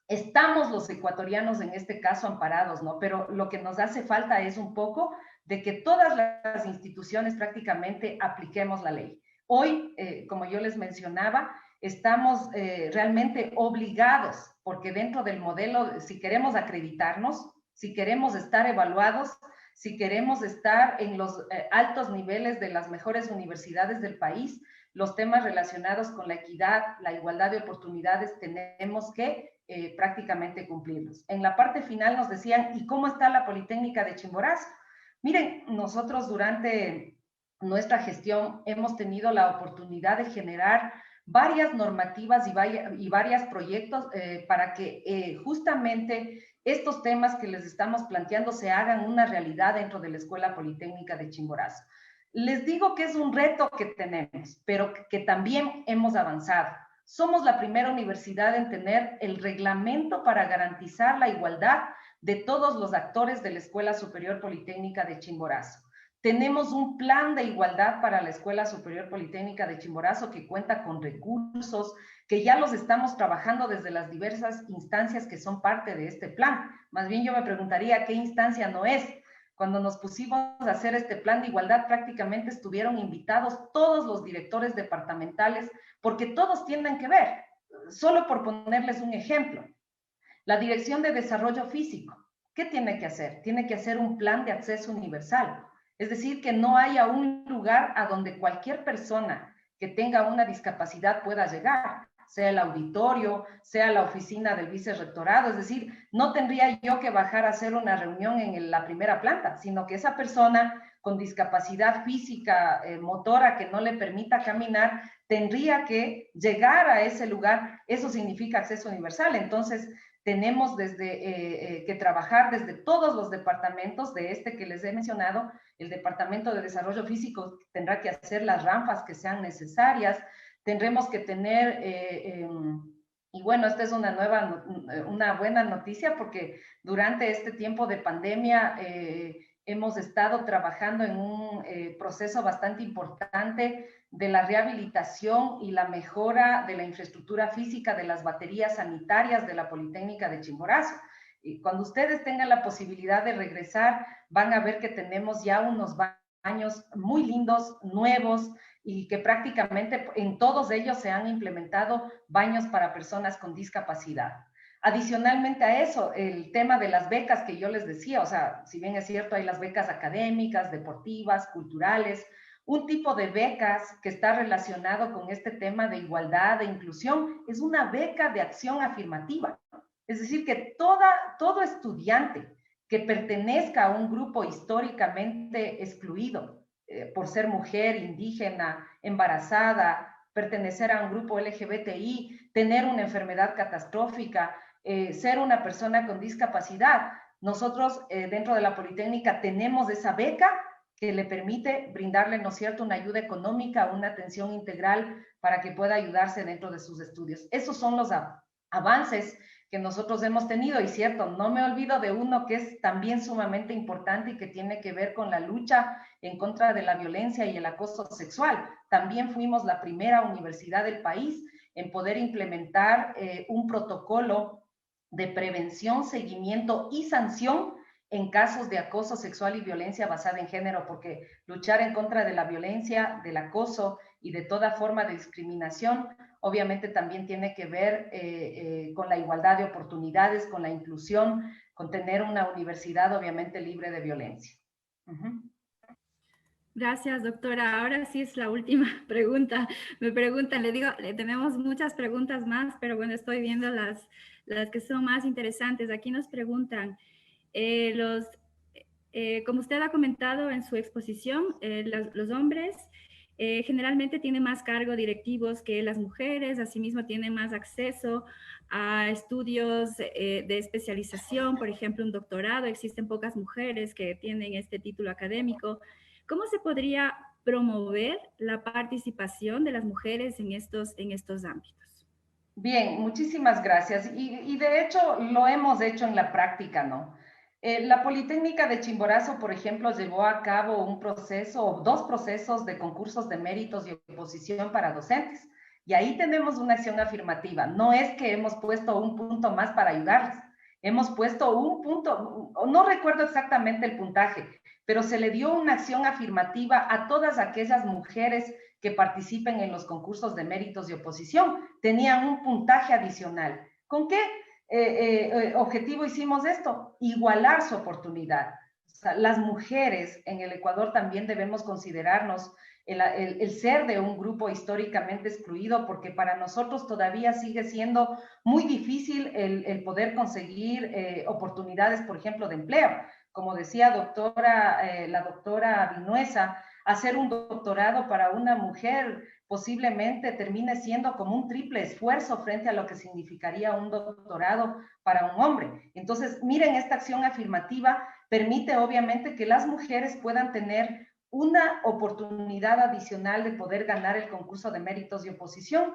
estamos los ecuatorianos en este caso amparados, ¿no? Pero lo que nos hace falta es un poco de que todas las instituciones prácticamente apliquemos la ley. Hoy, como yo les mencionaba, estamos realmente obligados, porque dentro del modelo, si queremos acreditarnos, si queremos estar evaluados, si queremos estar en los altos niveles de las mejores universidades del país, los temas relacionados con la equidad, la igualdad de oportunidades, tenemos que prácticamente cumplirlos. En la parte final nos decían, ¿y cómo está la Politécnica de Chimborazo? Miren, nosotros durante nuestra gestión hemos tenido la oportunidad de generar varias normativas y varios proyectos para que justamente estos temas que les estamos planteando se hagan una realidad dentro de la Escuela Politécnica de Chimborazo. Les digo que es un reto que tenemos, pero que también hemos avanzado. Somos la primera universidad en tener el reglamento para garantizar la igualdad de todos los actores de la Escuela Superior Politécnica de Chimborazo. Tenemos un plan de igualdad para la Escuela Superior Politécnica de Chimborazo que cuenta con recursos, que ya los estamos trabajando desde las diversas instancias que son parte de este plan. Más bien yo me preguntaría qué instancia no es. Cuando nos pusimos a hacer este plan de igualdad, prácticamente estuvieron invitados todos los directores departamentales, porque todos tienen que ver. Solo por ponerles un ejemplo, la Dirección de Desarrollo Físico, ¿qué tiene que hacer? Tiene que hacer un plan de acceso universal. Es decir, que no haya un lugar a donde cualquier persona que tenga una discapacidad pueda llegar, sea el auditorio, sea la oficina del vicerrectorado. Es decir, no tendría yo que bajar a hacer una reunión en la primera planta, sino que esa persona con discapacidad física, motora, que no le permita caminar, tendría que llegar a ese lugar. Eso significa acceso universal. Entonces, tenemos que trabajar desde todos los departamentos de este que les he mencionado. El Departamento de Desarrollo Físico tendrá que hacer las rampas que sean necesarias. tendremos que tener, y bueno, esta es una buena noticia porque durante este tiempo de pandemia hemos estado trabajando en un proceso bastante importante de la rehabilitación y la mejora de la infraestructura física de las baterías sanitarias de la Politécnica de Chimborazo. Y cuando ustedes tengan la posibilidad de regresar, van a ver que tenemos ya unos baños muy lindos, nuevos, y que prácticamente en todos ellos se han implementado baños para personas con discapacidad. Adicionalmente a eso, el tema de las becas que yo les decía, o sea, si bien es cierto, hay las becas académicas, deportivas, culturales, un tipo de becas que está relacionado con este tema de igualdad, de inclusión, es una beca de acción afirmativa. Es decir, que todo estudiante que pertenezca a un grupo históricamente excluido, por ser mujer, indígena, embarazada, pertenecer a un grupo LGBTI, tener una enfermedad catastrófica, ser una persona con discapacidad. Nosotros dentro de la Politécnica tenemos esa beca que le permite brindarle, ¿no es cierto?, una ayuda económica, una atención integral para que pueda ayudarse dentro de sus estudios. Esos son los avances que nosotros hemos tenido, y cierto, no me olvido de uno que es también sumamente importante y que tiene que ver con la lucha en contra de la violencia y el acoso sexual. También fuimos la primera universidad del país en poder implementar un protocolo de prevención, seguimiento y sanción en casos de acoso sexual y violencia basada en género, porque luchar en contra de la violencia, del acoso y de toda forma de discriminación, obviamente también tiene que ver con la igualdad de oportunidades, con la inclusión, con tener una universidad obviamente libre de violencia. Gracias, doctora. Ahora sí es la última pregunta. Me preguntan, le digo, tenemos muchas preguntas más, pero bueno, estoy viendo las que son más interesantes. Aquí nos preguntan, como usted ha comentado en su exposición, los hombres generalmente tienen más cargos directivos que las mujeres, asimismo tienen más acceso a estudios de especialización, por ejemplo, un doctorado. Existen pocas mujeres que tienen este título académico. ¿Cómo se podría promover la participación de las mujeres en estos ámbitos? Bien, muchísimas gracias. Y de hecho lo hemos hecho en la práctica, ¿no? La Politécnica de Chimborazo, por ejemplo, llevó a cabo un proceso o dos procesos de concursos de méritos y oposición para docentes. Y ahí tenemos una acción afirmativa. No es que hemos puesto un punto más para ayudarles. Hemos puesto un punto, no recuerdo exactamente el puntaje, pero se le dio una acción afirmativa a todas aquellas mujeres que participen en los concursos de méritos y oposición. Tenían un puntaje adicional. ¿Con qué objetivo hicimos esto? Igualar su oportunidad. O sea, las mujeres en el Ecuador también debemos considerarnos el ser de un grupo históricamente excluido, porque para nosotros todavía sigue siendo muy difícil el poder conseguir oportunidades, por ejemplo, de empleo. Como decía la doctora Vinuesa, hacer un doctorado para una mujer posiblemente termine siendo como un triple esfuerzo frente a lo que significaría un doctorado para un hombre. Entonces, miren, esta acción afirmativa permite obviamente que las mujeres puedan tener una oportunidad adicional de poder ganar el concurso de méritos y oposición.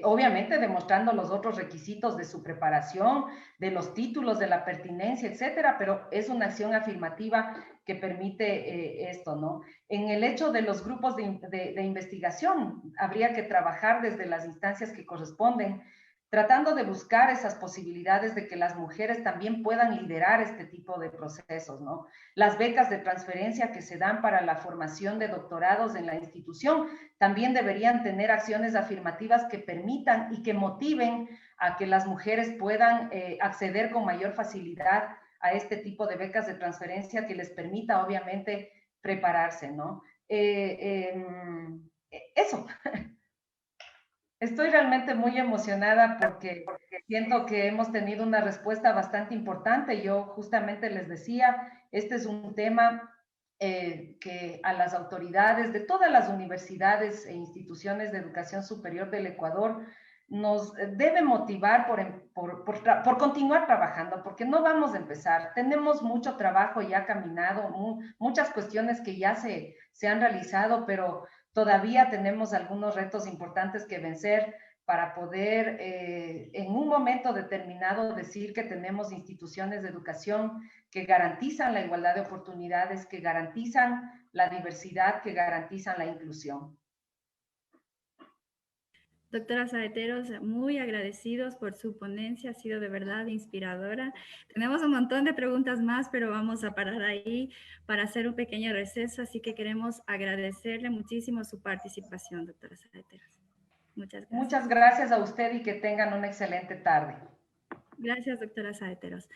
Obviamente demostrando los otros requisitos de su preparación, de los títulos, de la pertinencia, etcétera, pero es una acción afirmativa que permite esto, ¿no? En el hecho de los grupos de investigación, habría que trabajar desde las instancias que corresponden, tratando de buscar esas posibilidades de que las mujeres también puedan liderar este tipo de procesos, ¿no? Las becas de transferencia que se dan para la formación de doctorados en la institución también deberían tener acciones afirmativas que permitan y que motiven a que las mujeres puedan acceder con mayor facilidad a este tipo de becas de transferencia que les permita, obviamente, prepararse, ¿no? Eso. Estoy realmente muy emocionada porque siento que hemos tenido una respuesta bastante importante. Yo justamente les decía, este es un tema que a las autoridades de todas las universidades e instituciones de educación superior del Ecuador nos debe motivar por continuar trabajando, porque no vamos a empezar. Tenemos mucho trabajo ya caminado, muchas cuestiones que ya se han realizado, pero todavía tenemos algunos retos importantes que vencer para poder en un momento determinado decir que tenemos instituciones de educación que garantizan la igualdad de oportunidades, que garantizan la diversidad, que garantizan la inclusión. Doctora Saeteros, muy agradecidos por su ponencia, ha sido de verdad inspiradora. Tenemos un montón de preguntas más, pero vamos a parar ahí para hacer un pequeño receso, así que queremos agradecerle muchísimo su participación, doctora Saeteros. Muchas gracias. Muchas gracias a usted y que tengan una excelente tarde. Gracias, doctora Saeteros.